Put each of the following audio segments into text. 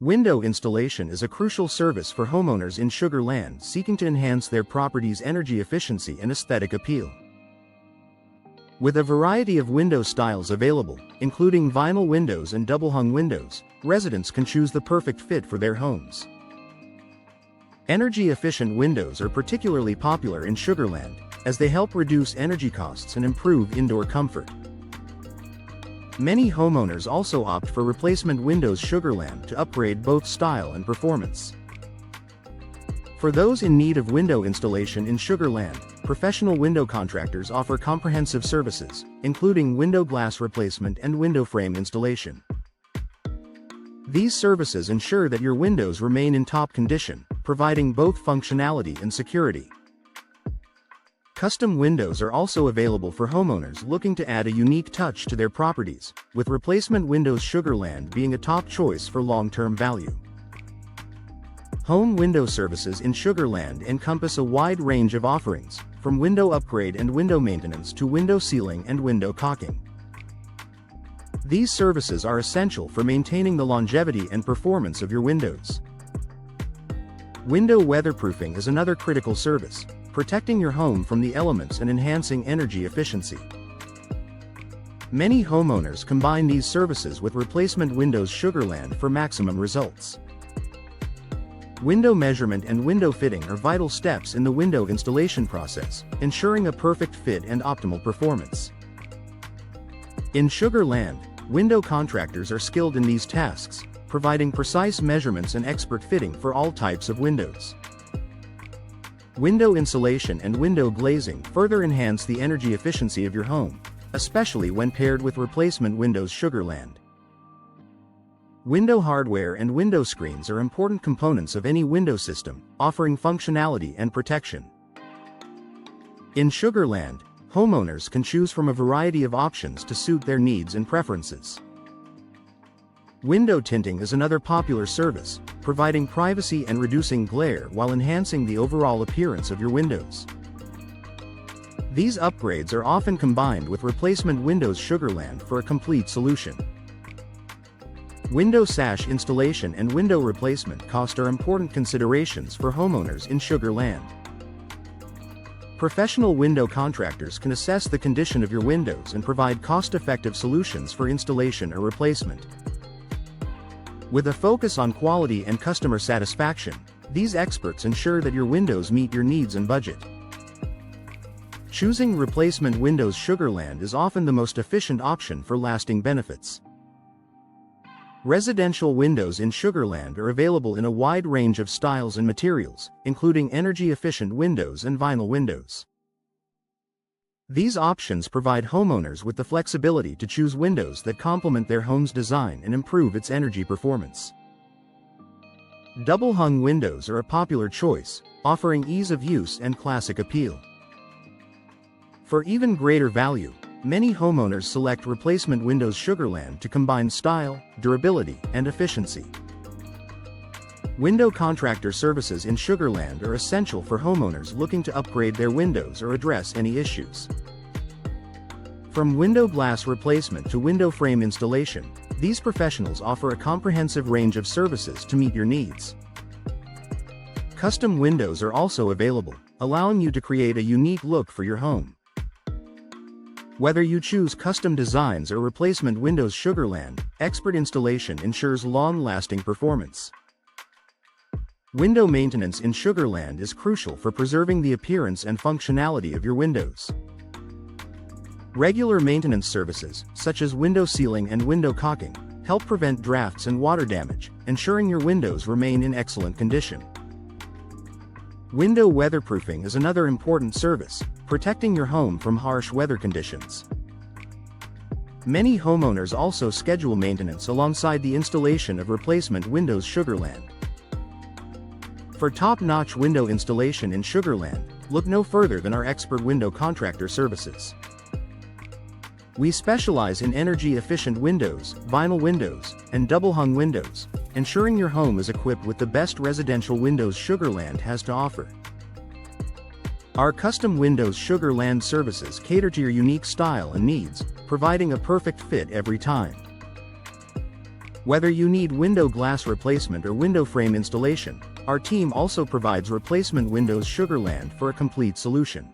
Window installation is a crucial service for homeowners in Sugar Land seeking to enhance their property's energy efficiency and aesthetic appeal. With a variety of window styles available, including vinyl windows and double-hung windows, residents can choose the perfect fit for their homes. Energy-efficient windows are particularly popular in Sugar Land, as they help reduce energy costs and improve indoor comfort. Many homeowners also opt for replacement windows Sugar Land to upgrade both style and performance. For those in need of window installation in Sugar Land, professional window contractors offer comprehensive services, including window glass replacement and window frame installation. These services ensure that your windows remain in top condition, providing both functionality and security. Custom windows are also available for homeowners looking to add a unique touch to their properties, with replacement windows Sugar Land being a top choice for long-term value. Home window services in Sugar Land encompass a wide range of offerings, from window upgrade and window maintenance to window sealing and window caulking. These services are essential for maintaining the longevity and performance of your windows. Window weatherproofing is another critical service, protecting your home from the elements and enhancing energy efficiency. Many homeowners combine these services with replacement windows Sugar Land for maximum results. Window measurement and window fitting are vital steps in the window installation process, ensuring a perfect fit and optimal performance. In Sugar Land, window contractors are skilled in these tasks, providing precise measurements and expert fitting for all types of windows. Window insulation and window glazing further enhance the energy efficiency of your home, especially when paired with replacement windows Sugar Land. Window hardware and window screens are important components of any window system, offering functionality and protection. In Sugar Land, homeowners can choose from a variety of options to suit their needs and preferences. Window tinting is another popular service, providing privacy and reducing glare while enhancing the overall appearance of your windows. These upgrades are often combined with replacement windows Sugar Land for a complete solution. Window sash installation and window replacement cost are important considerations for homeowners in Sugar Land. Professional window contractors can assess the condition of your windows and provide cost-effective solutions for installation or replacement. With a focus on quality and customer satisfaction, these experts ensure that your windows meet your needs and budget. Choosing replacement windows Sugar Land is often the most efficient option for lasting benefits. Residential windows in Sugar Land are available in a wide range of styles and materials, including energy-efficient windows and vinyl windows. These options provide homeowners with the flexibility to choose windows that complement their home's design and improve its energy performance. Double-hung windows are a popular choice, offering ease of use and classic appeal. For even greater value, many homeowners select replacement windows Sugar Land to combine style, durability, and efficiency. Window contractor services in Sugar Land are essential for homeowners looking to upgrade their windows or address any issues. From window glass replacement to window frame installation, these professionals offer a comprehensive range of services to meet your needs. Custom windows are also available, allowing you to create a unique look for your home. Whether you choose custom designs or replacement windows Sugar Land, expert installation ensures long-lasting performance. Window maintenance in Sugar Land is crucial for preserving the appearance and functionality of your windows. Regular maintenance services, such as window sealing and window caulking, help prevent drafts and water damage, ensuring your windows remain in excellent condition. Window weatherproofing is another important service, protecting your home from harsh weather conditions. Many homeowners also schedule maintenance alongside the installation of replacement windows Sugar Land. For top-notch window installation in Sugar Land, look no further than our expert window contractor services. We specialize in energy-efficient windows, vinyl windows, and double-hung windows, ensuring your home is equipped with the best residential windows Sugar Land has to offer. Our custom windows Sugar Land services cater to your unique style and needs, providing a perfect fit every time. Whether you need window glass replacement or window frame installation, our team also provides replacement windows Sugarland for a complete solution.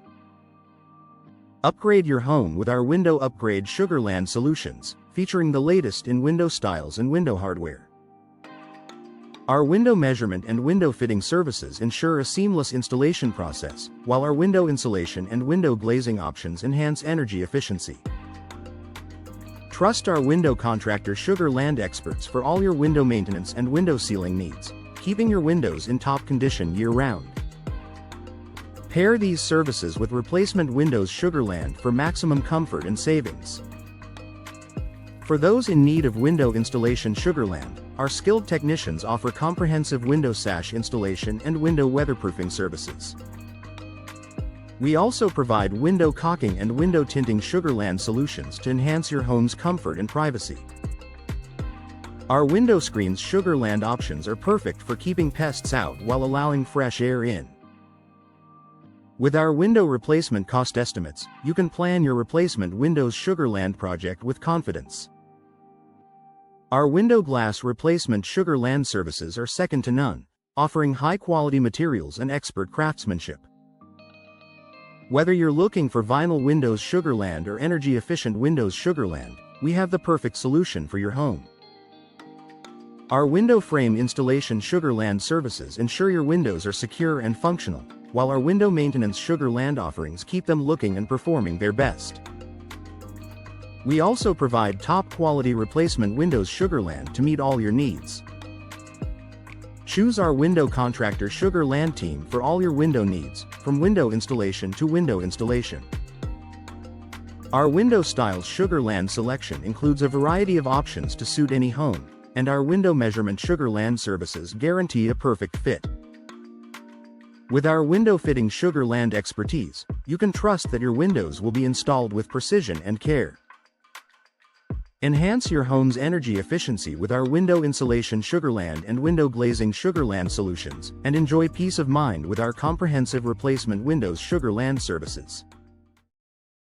Upgrade your home with our Window Upgrade Sugarland solutions, featuring the latest in window styles and window hardware. Our window measurement and window fitting services ensure a seamless installation process, while our window insulation and window glazing options enhance energy efficiency. Trust our window contractor Sugarland experts for all your window maintenance and window sealing needs, keeping your windows in top condition year-round. Pair these services with replacement windows Sugarland for maximum comfort and savings. For those in need of window installation Sugarland, our skilled technicians offer comprehensive window sash installation and window weatherproofing services. We also provide window caulking and window tinting Sugarland solutions to enhance your home's comfort and privacy. Our window screens Sugarland options are perfect for keeping pests out while allowing fresh air in. With our window replacement cost estimates, you can plan your replacement windows Sugarland project with confidence. Our window glass replacement Sugarland services are second to none, offering high-quality materials and expert craftsmanship. Whether you're looking for vinyl windows Sugarland or energy-efficient windows Sugarland, we have the perfect solution for your home. Our window frame installation Sugarland services ensure your windows are secure and functional, while our window maintenance Sugarland offerings keep them looking and performing their best. We also provide top-quality replacement windows Sugarland to meet all your needs. Choose our window contractor Sugarland team for all your window needs, from window installation to window installation. Our window styles Sugarland selection includes a variety of options to suit any home, and our window measurement Sugarland services guarantee a perfect fit. With our window fitting Sugarland expertise, you can trust that your windows will be installed with precision and care. Enhance your home's energy efficiency with our window insulation Sugarland and window glazing Sugarland solutions, and enjoy peace of mind with our comprehensive replacement windows Sugarland services.